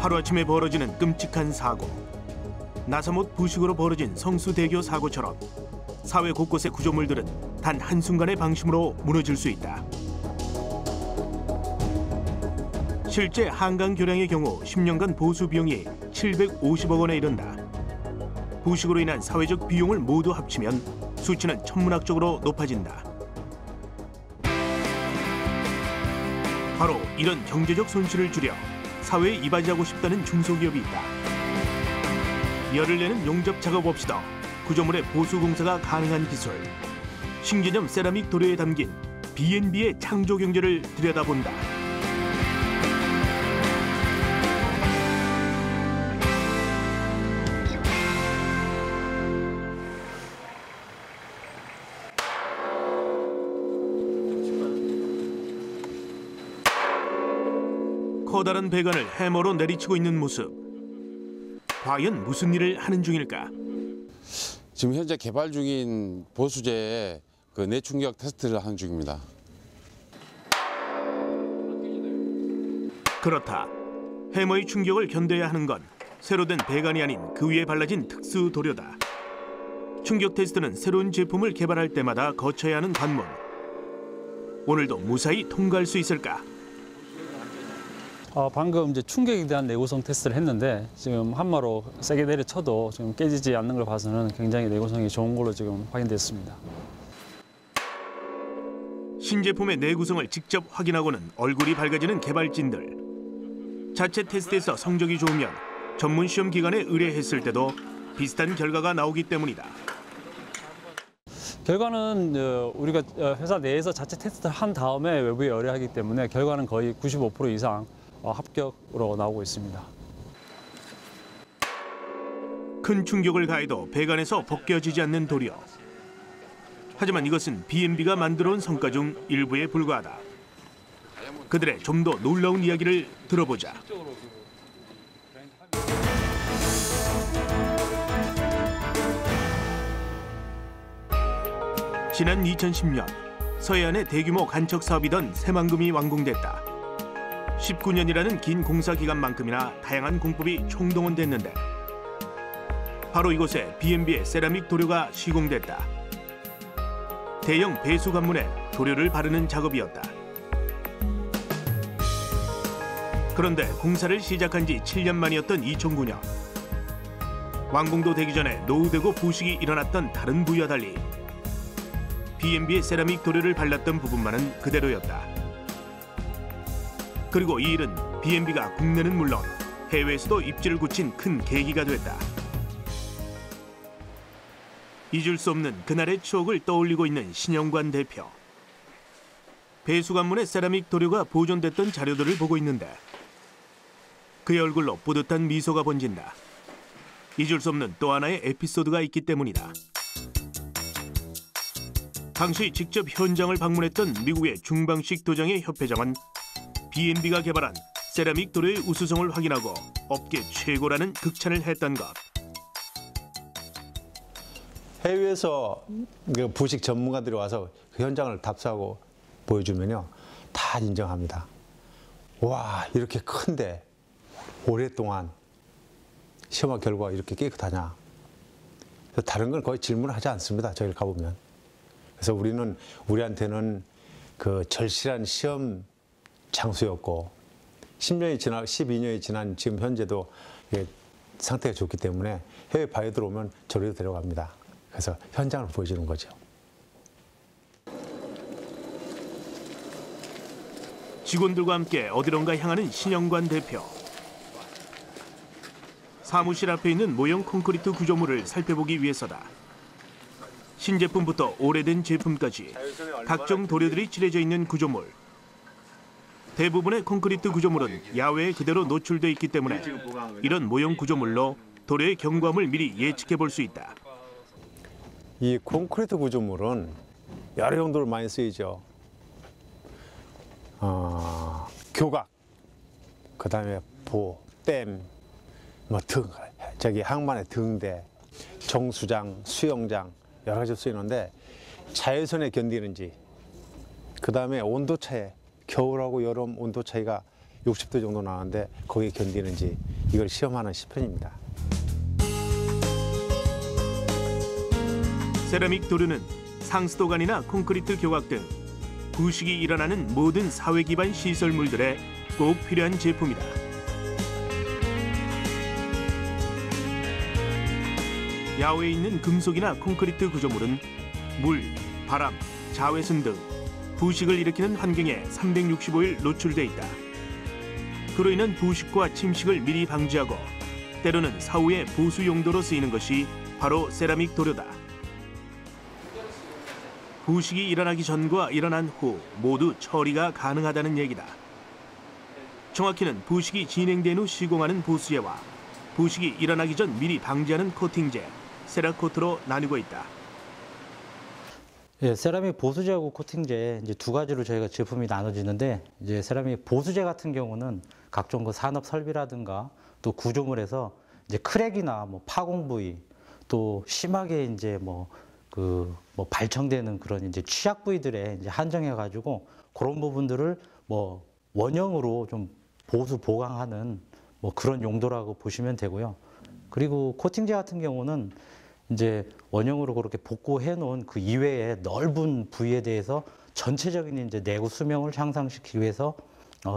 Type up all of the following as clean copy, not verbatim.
하루아침에 벌어지는 끔찍한 사고. 나사못 부식으로 벌어진 성수대교 사고처럼 사회 곳곳의 구조물들은 단 한순간의 방심으로 무너질 수 있다. 실제 한강 교량의 경우 10년간 보수 비용이 750억 원에 이른다. 부식으로 인한 사회적 비용을 모두 합치면 수치는 천문학적으로 높아진다. 바로 이런 경제적 손실을 줄여 사회에 이바지하고 싶다는 중소기업이 있다. 열을 내는 용접 작업 없이도 구조물의 보수 공사가 가능한 기술. 신개념 세라믹 도료에 담긴 B&B의 창조 경제를 들여다본다. 커다란 배관을 해머로 내리치고 있는 모습. 과연 무슨 일을 하는 중일까? 지금 현재 개발 중인 보수제의 내충격 테스트를 하는 중입니다. 그렇다. 해머의 충격을 견뎌야 하는 건 새로 된 배관이 아닌 그 위에 발라진 특수 도료다. 충격 테스트는 새로운 제품을 개발할 때마다 거쳐야 하는 관문. 오늘도 무사히 통과할 수 있을까? 방금 이제 충격에 대한 내구성 테스트를 했는데 지금 한마로 세게 내려쳐도 지금 깨지지 않는 걸 봐서는 굉장히 내구성이 좋은 걸로 지금 확인됐습니다. 신제품의 내구성을 직접 확인하고는 얼굴이 밝아지는 개발진들. 자체 테스트에서 성적이 좋으면 전문 시험 기관에 의뢰했을 때도 비슷한 결과가 나오기 때문이다. 결과는 우리가 회사 내에서 자체 테스트를 한 다음에 외부에 의뢰하기 때문에 결과는 거의 95% 이상 합격으로 나오고 있습니다. 큰 충격을 가해도 배관에서 벗겨지지 않는 도료. 하지만 이것은 B&B가 만들어온 성과 중 일부에 불과하다. 그들의 좀 더 놀라운 이야기를 들어보자. 지난 2010년 서해안의 대규모 간척 사업이던 새만금이 완공됐다. 19년이라는 긴 공사 기간만큼이나 다양한 공법이 총동원됐는데 바로 이곳에 B&B의 세라믹 도료가 시공됐다. 대형 배수 관문에 도료를 바르는 작업이었다. 그런데 공사를 시작한 지 7년 만이었던 2009년. 완공도 되기 전에 노후되고 부식이 일어났던 다른 부위와 달리 B&B의 세라믹 도료를 발랐던 부분만은 그대로였다. 그리고 이 일은 B&B가 국내는 물론 해외에서도 입지를 굳힌 큰 계기가 됐다. 잊을 수 없는 그날의 추억을 떠올리고 있는 신영관 대표. 배수관문에 세라믹 도료가 보존됐던 자료들을 보고 있는데 그의 얼굴로 뿌듯한 미소가 번진다. 잊을 수 없는 또 하나의 에피소드가 있기 때문이다. 당시 직접 현장을 방문했던 미국의 중방식 도장의 협회장은 B&B가 개발한 세라믹 도료의 우수성을 확인하고 업계 최고라는 극찬을 했던 것. 해외에서 부식 전문가들이 와서 그 현장을 답사하고 보여주면요, 다 인정합니다. 와, 이렇게 큰데 오랫동안 시험한 결과가 이렇게 깨끗하냐. 다른 건 거의 질문을 하지 않습니다. 저희를 가보면. 그래서 우리한테는 그 절실한 시험 장소였고 12년이 지난 지금 현재도 상태가 좋기 때문에 해외 바이오들 오면 저리로 데려갑니다. 그래서 현장을 보여주는 거죠. 직원들과 함께 어디론가 향하는 신영관 대표. 사무실 앞에 있는 모형 콘크리트 구조물을 살펴보기 위해서다. 신제품부터 오래된 제품까지 각종 도료들이 칠해져 있는 구조물. 대부분의 콘크리트 구조물은 야외에 그대로 노출돼 있기 때문에 이런 모형 구조물로 도료의 경과물 미리 예측해 볼 수 있다. 이 콘크리트 구조물은 여러 용도로 많이 쓰이죠. 교각, 그다음에 보, 댐, 항만의 등대, 정수장, 수영장 여러 가지 쓰이는데 자외선에 견디는지, 그다음에 온도 차이, 겨울하고 여름 온도 차이가 60도 정도 나오는데 거기에 견디는지 이걸 시험하는 시편입니다. 세라믹 도료는 상수도관이나 콘크리트 교각 등 부식이 일어나는 모든 사회 기반 시설물들에 꼭 필요한 제품이다. 야외에 있는 금속이나 콘크리트 구조물은 물, 바람, 자외선 등 부식을 일으키는 환경에 365일 노출돼 있다. 그로 인한 부식과 침식을 미리 방지하고 때로는 사후에 보수 용도로 쓰이는 것이 바로 세라믹 도료다. 부식이 일어나기 전과 일어난 후 모두 처리가 가능하다는 얘기다. 정확히는 부식이 진행된 후 시공하는 보수제와 부식이 일어나기 전 미리 방지하는 코팅제, 세라코트로 나뉘고 있다. 예, 세라믹 보수제하고 코팅제 이제 두 가지로 저희가 제품이 나눠지는데, 이제 세라믹 보수제 같은 경우는 각종 그 산업 설비라든가 또 구조물에서 이제 크랙이나 뭐 파공 부위, 또 심하게 이제 뭐 발청되는 그런 이제 취약 부위들에 이제 한정해 가지고 그런 부분들을 뭐 원형으로 좀 보강하는 뭐 그런 용도라고 보시면 되고요. 그리고 코팅제 같은 경우는 이제 원형으로 그렇게 복구해 놓은 그 이외의 넓은 부위에 대해서 전체적인 이제 내구 수명을 향상시키기 위해서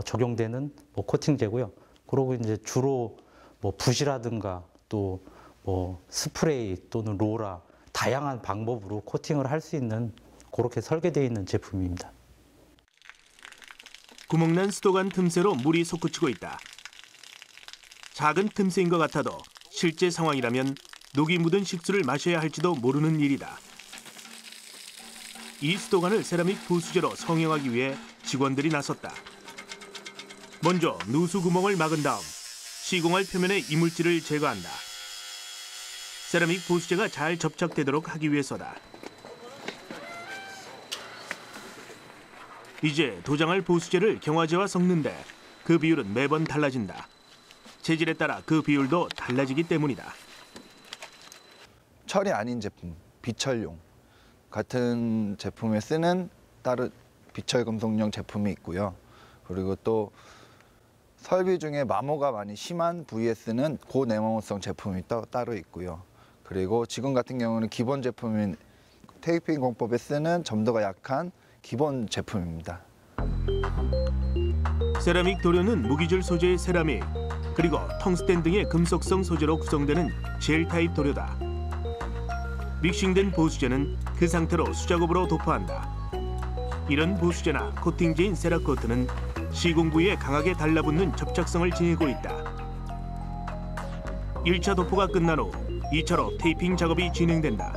적용되는 뭐 코팅제고요. 그리고 이제 주로 뭐 붓이라든가 또 뭐 스프레이 또는 로라 다양한 방법으로 코팅을 할 수 있는 그렇게 설계되어 있는 제품입니다. 구멍난 수도관 틈새로 물이 솟구치고 있다. 작은 틈새인 것 같아도 실제 상황이라면 녹이 묻은 식수를 마셔야 할지도 모르는 일이다. 이 수도관을 세라믹 보수제로 성형하기 위해 직원들이 나섰다. 먼저 누수 구멍을 막은 다음 시공할 표면의 이물질을 제거한다. 세라믹 보수제가 잘 접착되도록 하기 위해서다. 이제 도장할 보수제를 경화제와 섞는데 그 비율은 매번 달라진다. 재질에 따라 그 비율도 달라지기 때문이다. 철이 아닌 제품, 비철용 같은 제품에 쓰는 따로 비철 금속용 제품이 있고요. 그리고 또 설비 중에 마모가 많이 심한 부위에 쓰는 고내마모성 제품이 따로 있고요. 그리고 지금 같은 경우는 기본 제품인 테이핑 공법에 쓰는 점도가 약한 기본 제품입니다. 세라믹 도료는 무기질 소재의 세라믹, 그리고 텅스텐 등의 금속성 소재로 구성되는 젤 타입 도료다. 믹싱된 보수제는 그 상태로 수작업으로 도포한다. 이런 보수제나 코팅제인 세라코트는 시공 부위에 강하게 달라붙는 접착성을 지니고 있다. 1차 도포가 끝난 후 2차로 테이핑 작업이 진행된다.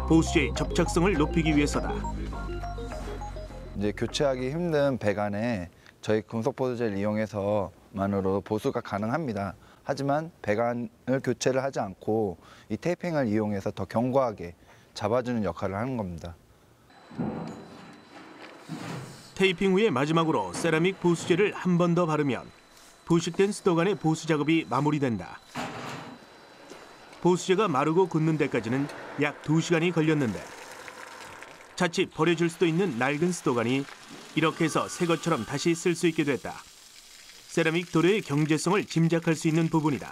보수제의 접착성을 높이기 위해서다. 이제 교체하기 힘든 배관에 저희 금속 보수제를 이용해서만으로 보수가 가능합니다. 하지만 배관을 교체를 하지 않고 이 테이핑을 이용해서 더 견고하게 잡아주는 역할을 하는 겁니다. 테이핑 후에 마지막으로 세라믹 보수제를 한 번 더 바르면 부식된 수도관의 보수 작업이 마무리된다. 보수제가 마르고 굳는 데까지는 약 2시간이 걸렸는데 자칫 버려질 수도 있는 낡은 수도관이 이렇게 해서 새 것처럼 다시 쓸 수 있게 됐다. 세라믹 도료의 경제성을 짐작할 수 있는 부분이다.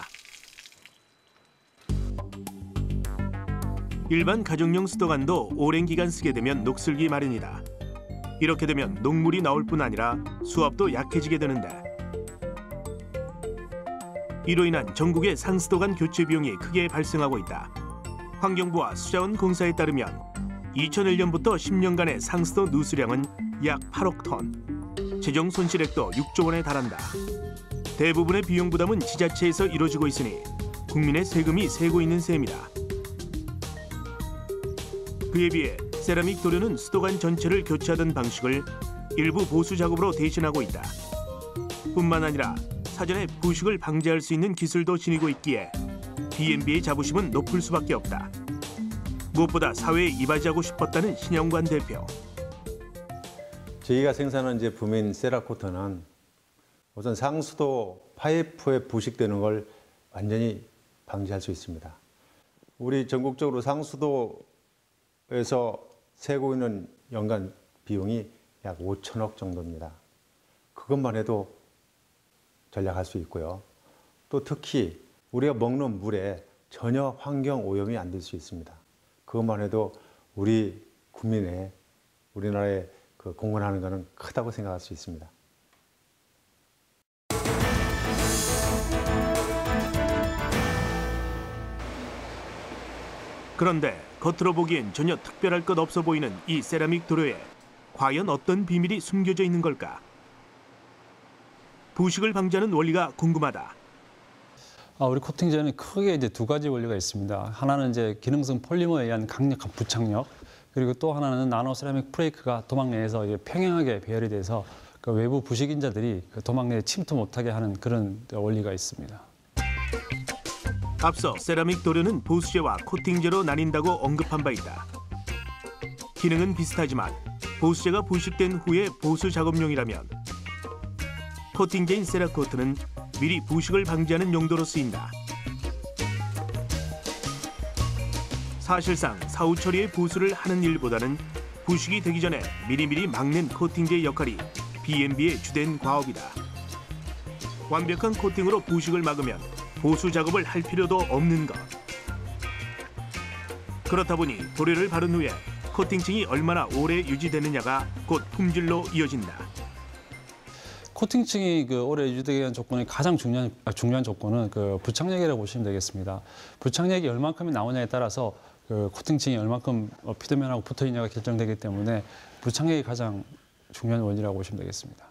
일반 가정용 수도관도 오랜 기간 쓰게 되면 녹슬기 마련이다. 이렇게 되면 녹물이 나올 뿐 아니라 수압도 약해지게 되는데 이로 인한 전국의 상수도관 교체 비용이 크게 발생하고 있다. 환경부와 수자원 공사에 따르면 2001년부터 10년간의 상수도 누수량은 약 8억 톤, 재정 손실액도 6조 원에 달한다. 대부분의 비용 부담은 지자체에서 이루어지고 있으니 국민의 세금이 새고 있는 셈이다. 그에 비해 세라믹 도료는 수도관 전체를 교체하던 방식을 일부 보수 작업으로 대신하고 있다. 뿐만 아니라 사전에 부식을 방지할 수 있는 기술도 지니고 있기에 DMB의 자부심은 높을 수밖에 없다. 무엇보다 사회에 이바지하고 싶었다는 신영관 대표. 저희가 생산한 제품인 세라코트는 우선 상수도 파이프에 부식되는 걸 완전히 방지할 수 있습니다. 우리 전국적으로 상수도에서 새고 있는 연간 비용이 약 5천억 정도입니다. 그것만 해도 전략할 수 있고요. 또 특히 우리가 먹는 물에 전혀 환경 오염이 안 될 수 있습니다. 그것만 해도 우리 국민의 우리나라에 그 공헌하는 것은 크다고 생각할 수 있습니다. 그런데 겉으로 보기엔 전혀 특별할 것 없어 보이는 이 세라믹 도료에 과연 어떤 비밀이 숨겨져 있는 걸까? 부식을 방지하는 원리가 궁금하다. 우리 코팅제는 크게 이제 두 가지 원리가 있습니다. 하나는 이제 기능성 폴리머에 의한 강력한 부착력, 그리고 또 하나는 나노 세라믹 프레이크가 도막 내에서 이제 평행하게 배열이 돼서 그 외부 부식인자들이 그 도막 내에 침투 못하게 하는 그런 원리가 있습니다. 앞서 세라믹 도료는 보수제와 코팅제로 나뉜다고 언급한 바 있다. 기능은 비슷하지만 보수제가 부식된 후에 보수 작업용이라면 코팅제인 세라코트는 미리 부식을 방지하는 용도로 쓰인다. 사실상 사후 처리의 보수를 하는 일보다는 부식이 되기 전에 미리미리 막는 코팅제의 역할이 BMB의 주된 과업이다. 완벽한 코팅으로 부식을 막으면 보수 작업을 할 필요도 없는 것. 그렇다 보니 도료를 바른 후에 코팅층이 얼마나 오래 유지되느냐가 곧 품질로 이어진다. 코팅층이 오래 유지되게 한 조건이 가장 중요한 조건은 그 부착력이라고 보시면 되겠습니다. 부착력이 얼만큼이 나오냐에 따라서 그 코팅층이 얼만큼 피드면하고 붙어 있냐가 결정되기 때문에 부착력이 가장 중요한 원리라고 보시면 되겠습니다.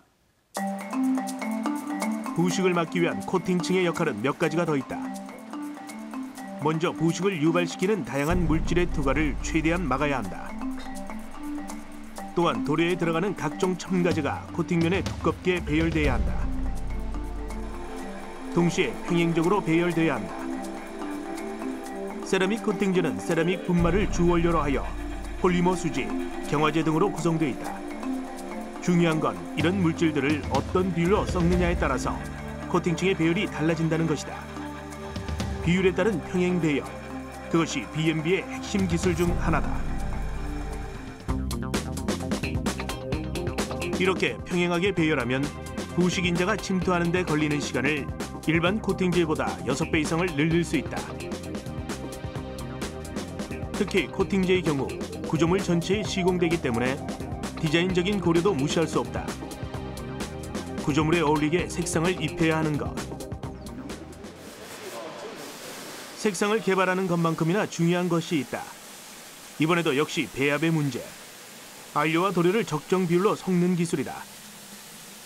부식을 막기 위한 코팅층의 역할은 몇 가지가 더 있다. 먼저 부식을 유발시키는 다양한 물질의 투과를 최대한 막아야 한다. 또한 도료에 들어가는 각종 첨가제가 코팅면에 두껍게 배열돼야 한다. 동시에 평행적으로 배열돼야 한다. 세라믹 코팅제는 세라믹 분말을 주원료로 하여 폴리머 수지, 경화제 등으로 구성되어 있다. 중요한 건 이런 물질들을 어떤 비율로 섞느냐에 따라서 코팅층의 배열이 달라진다는 것이다. 비율에 따른 평행 배열, 그것이 BMB의 핵심 기술 중 하나다. 이렇게 평행하게 배열하면 부식인자가 침투하는 데 걸리는 시간을 일반 코팅제보다 6배 이상을 늘릴 수 있다. 특히 코팅제의 경우 구조물 전체에 시공되기 때문에 디자인적인 고려도 무시할 수 없다. 구조물에 어울리게 색상을 입혀야 하는 것. 색상을 개발하는 것만큼이나 중요한 것이 있다. 이번에도 역시 배합의 문제. 안료와 도료를 적정 비율로 섞는 기술이다.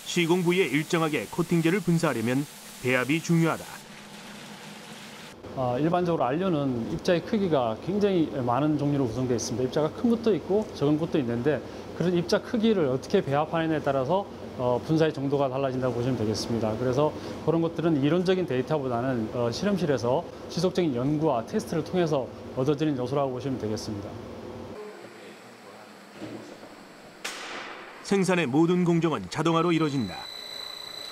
시공 부위에 일정하게 코팅제를 분사하려면 배합이 중요하다. 일반적으로 안료는 입자의 크기가 굉장히 많은 종류로 구성되어 있습니다. 입자가 큰 것도 있고 적은 것도 있는데 그런 입자 크기를 어떻게 배합하느냐에 따라서 분사의 정도가 달라진다고 보시면 되겠습니다. 그래서 그런 것들은 이론적인 데이터보다는 실험실에서 지속적인 연구와 테스트를 통해서 얻어지는 요소라고 보시면 되겠습니다. 생산의 모든 공정은 자동화로 이뤄진다.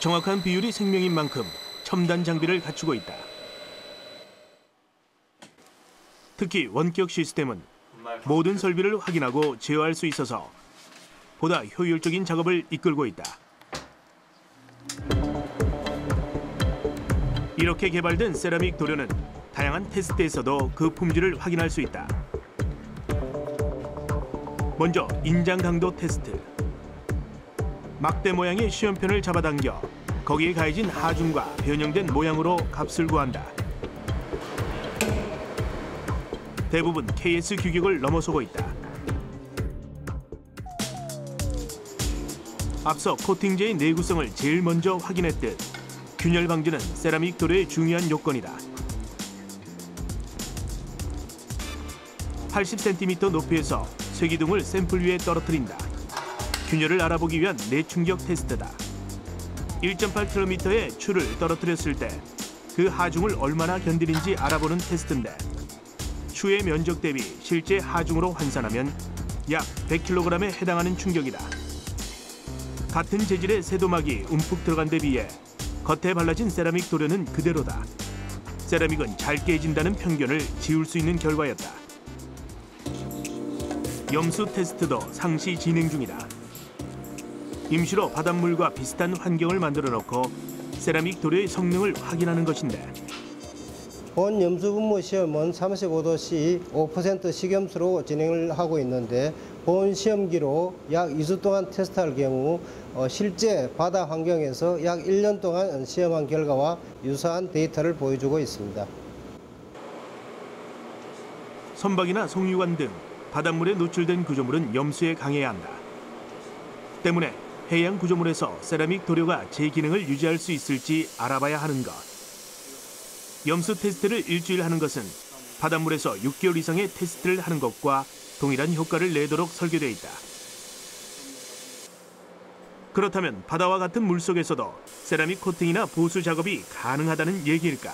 정확한 비율이 생명인 만큼 첨단 장비를 갖추고 있다. 특히 원격 시스템은 모든 설비를 확인하고 제어할 수 있어서 보다 효율적인 작업을 이끌고 있다. 이렇게 개발된 세라믹 도료는 다양한 테스트에서도 그 품질을 확인할 수 있다. 먼저 인장 강도 테스트. 막대 모양의 시험편을 잡아당겨 거기에 가해진 하중과 변형된 모양으로 값을 구한다. 대부분 KS 규격을 넘어서고 있다. 앞서 코팅제의 내구성을 제일 먼저 확인했듯 균열 방지는 세라믹 도료의 중요한 요건이다. 80cm 높이에서 쇠기둥을 샘플 위에 떨어뜨린다. 균열을 알아보기 위한 내충격 테스트다. 1.8km의 추를 떨어뜨렸을 때 그 하중을 얼마나 견디는지 알아보는 테스트인데 추의 면적 대비 실제 하중으로 환산하면 약 100kg에 해당하는 충격이다. 같은 재질의 쇠도막이 움푹 들어간 데 비해 겉에 발라진 세라믹 도료는 그대로다. 세라믹은 잘 깨진다는 편견을 지울 수 있는 결과였다. 염수 테스트도 상시 진행 중이다. 임시로 바닷물과 비슷한 환경을 만들어 놓고 세라믹 도료의 성능을 확인하는 것인데 본 염수분무 시험은 35도씨 5% 식염수로 진행을 하고 있는데 본 시험기로 약 2주 동안 테스트할 경우 실제 바다 환경에서 약 1년 동안 시험한 결과와 유사한 데이터를 보여주고 있습니다. 선박이나 송유관 등 바닷물에 노출된 구조물은 염수에 강해야 한다. 때문에 해양 구조물에서 세라믹 도료가 제 기능을 유지할 수 있을지 알아봐야 하는 것. 염수 테스트를 일주일 하는 것은 바닷물에서 6개월 이상의 테스트를 하는 것과 동일한 효과를 내도록 설계되어 있다. 그렇다면 바다와 같은 물속에서도 세라믹 코팅이나 보수 작업이 가능하다는 얘기일까?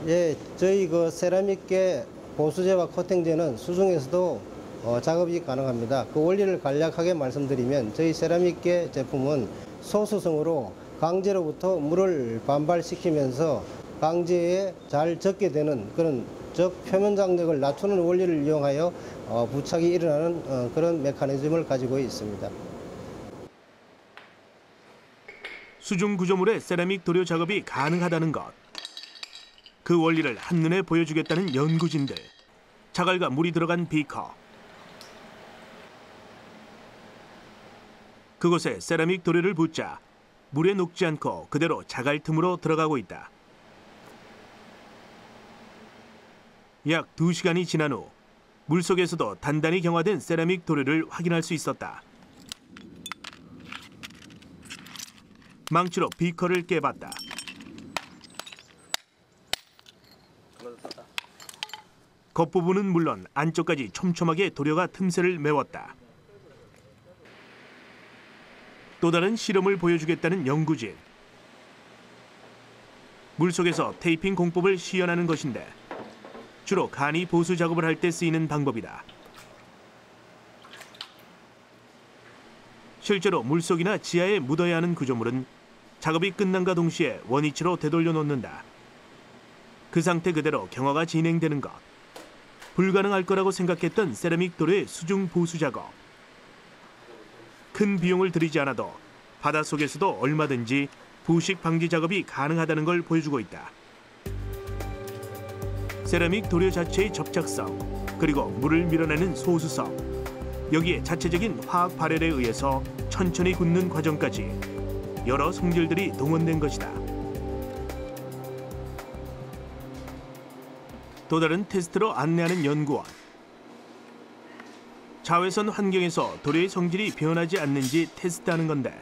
예, 저희 세라믹계 보수제와 코팅제는 수중에서도 작업이 가능합니다. 그 원리를 간략하게 말씀드리면 저희 세라믹계 제품은 소수성으로 강제로부터 물을 반발시키면서 강제에 잘 젖게 되는 그런 즉 표면 장력을 낮추는 원리를 이용하여 부착이 일어나는 그런 메커니즘을 가지고 있습니다. 수중 구조물에 세라믹 도료 작업이 가능하다는 것. 그 원리를 한눈에 보여주겠다는 연구진들. 자갈과 물이 들어간 비커. 그곳에 세라믹 도료를 붓자 물에 녹지 않고 그대로 자갈 틈으로 들어가고 있다. 약 2시간이 지난 후 물속에서도 단단히 경화된 세라믹 도료를 확인할 수 있었다. 망치로 비커를 깨봤다. 겉부분은 물론 안쪽까지 촘촘하게 도료가 틈새를 메웠다. 또 다른 실험을 보여주겠다는 연구진. 물속에서 테이핑 공법을 시연하는 것인데 주로 간이 보수 작업을 할 때 쓰이는 방법이다. 실제로 물속이나 지하에 묻어야 하는 구조물은 작업이 끝난과 동시에 원위치로 되돌려 놓는다. 그 상태 그대로 경화가 진행되는 것. 불가능할 거라고 생각했던 세라믹 도료의 수중 보수 작업. 큰 비용을 들이지 않아도 바닷속에서도 얼마든지 부식 방지 작업이 가능하다는 걸 보여주고 있다. 세라믹 도료 자체의 접착성, 그리고 물을 밀어내는 소수성, 여기에 자체적인 화학 발열에 의해서 천천히 굳는 과정까지 여러 성질들이 동원된 것이다. 또 다른 테스트로 안내하는 연구원. 자외선 환경에서 도료의 성질이 변하지 않는지 테스트하는 건데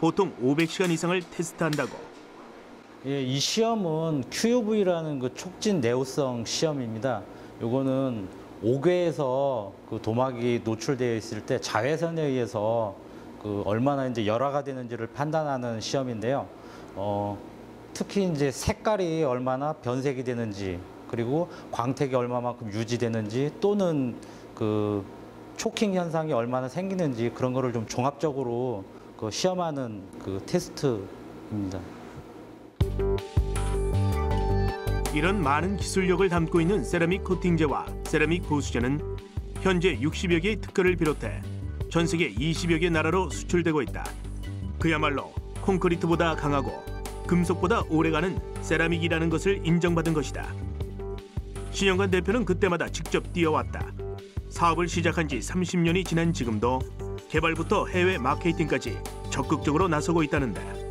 보통 500시간 이상을 테스트한다고. 예, 이 시험은 QUV라는 그 촉진 내우성 시험입니다. 요거는 옥외에서 그 도막이 노출되어 있을 때 자외선에 의해서 그 얼마나 이제 열화가 되는지를 판단하는 시험인데요. 특히 이제 색깔이 얼마나 변색이 되는지, 그리고 광택이 얼마만큼 유지되는지, 또는 그 초킹 현상이 얼마나 생기는지 그런 거를 좀 종합적으로 그 시험하는 그 테스트입니다. 이런 많은 기술력을 담고 있는 세라믹 코팅제와 세라믹 보수제는 현재 60여 개의 특허를 비롯해 전 세계 20여 개 나라로 수출되고 있다. 그야말로 콘크리트보다 강하고 금속보다 오래가는 세라믹이라는 것을 인정받은 것이다. 신영관 대표는 그때마다 직접 뛰어왔다. 사업을 시작한 지 30년이 지난 지금도 개발부터 해외 마케팅까지 적극적으로 나서고 있다는데.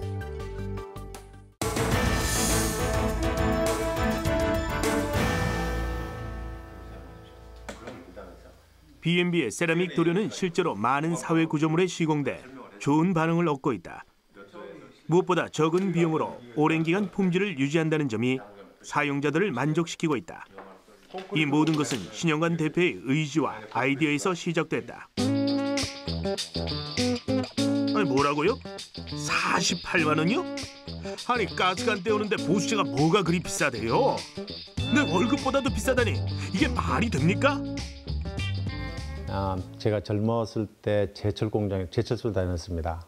B&B의 세라믹 도료는 실제로 많은 사회 구조물에 시공돼 좋은 반응을 얻고 있다. 무엇보다 적은 비용으로 오랜 기간 품질을 유지한다는 점이 사용자들을 만족시키고 있다. 이 모든 것은 신영관 대표의 의지와 아이디어에서 시작됐다. 아니 뭐라고요? 48만 원이요? 아니 가스관 때우는데 보수제가 뭐가 그리 비싸대요? 내 월급보다도 비싸다니 이게 말이 됩니까? 제가 젊었을 때 제철 공장에 제철소를 다녔습니다.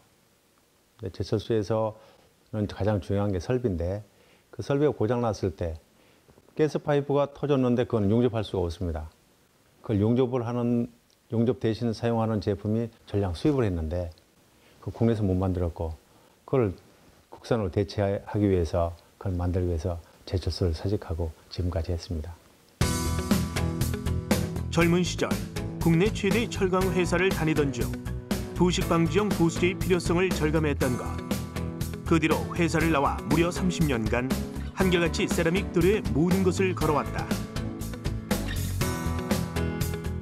제철소에서는 가장 중요한 게 설비인데 그 설비가 고장 났을 때 가스 파이프가 터졌는데 그건 용접할 수가 없습니다. 그걸 용접 대신 사용하는 제품이 전량 수입을 했는데 그 국내에서 못 만들었고 그걸 국산으로 대체하기 위해서 그걸 만들기 위해서 제철소를 서식하고 지금까지 했습니다. 젊은 시절 국내 최대 철강 회사를 다니던 중 부식 방지용 보수제의 필요성을 절감했던 것. 그 뒤로 회사를 나와 무려 30년간 한결같이 세라믹 도료에 모든 것을 걸어왔다.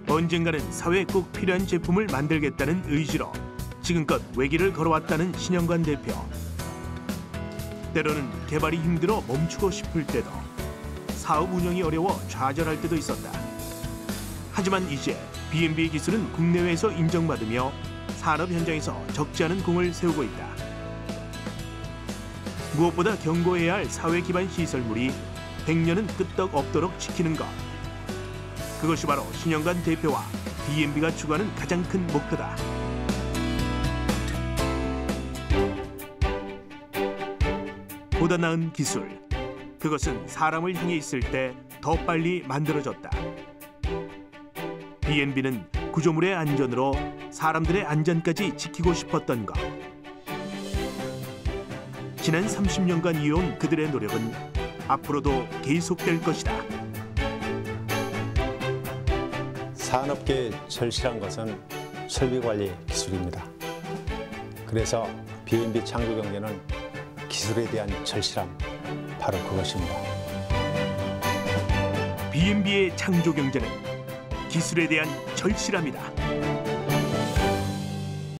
언젠가는 사회에 꼭 필요한 제품을 만들겠다는 의지로 지금껏 외길을 걸어왔다는 신영관 대표. 때로는 개발이 힘들어 멈추고 싶을 때도, 사업 운영이 어려워 좌절할 때도 있었다. 하지만 이제 B&B 기술은 국내외에서 인정받으며 산업 현장에서 적지 않은 공을 세우고 있다. 무엇보다 견고해야 할 사회 기반 시설물이 100년은 끄떡 없도록 지키는 것. 그것이 바로 신영관 대표와 B&B가 추구하는 가장 큰 목표다. 보다 나은 기술. 그것은 사람을 향해 있을 때 더 빨리 만들어졌다. B&B는 구조물의 안전으로 사람들의 안전까지 지키고 싶었던 것. 지난 30년간 이어온 그들의 노력은 앞으로도 계속될 것이다. 산업계의 절실한 것은 설비관리 기술입니다. 그래서 B&B 창조경제는 기술에 대한 절실함, 바로 그것입니다. B&B의 창조 경제는 기술에 대한 절실함이다.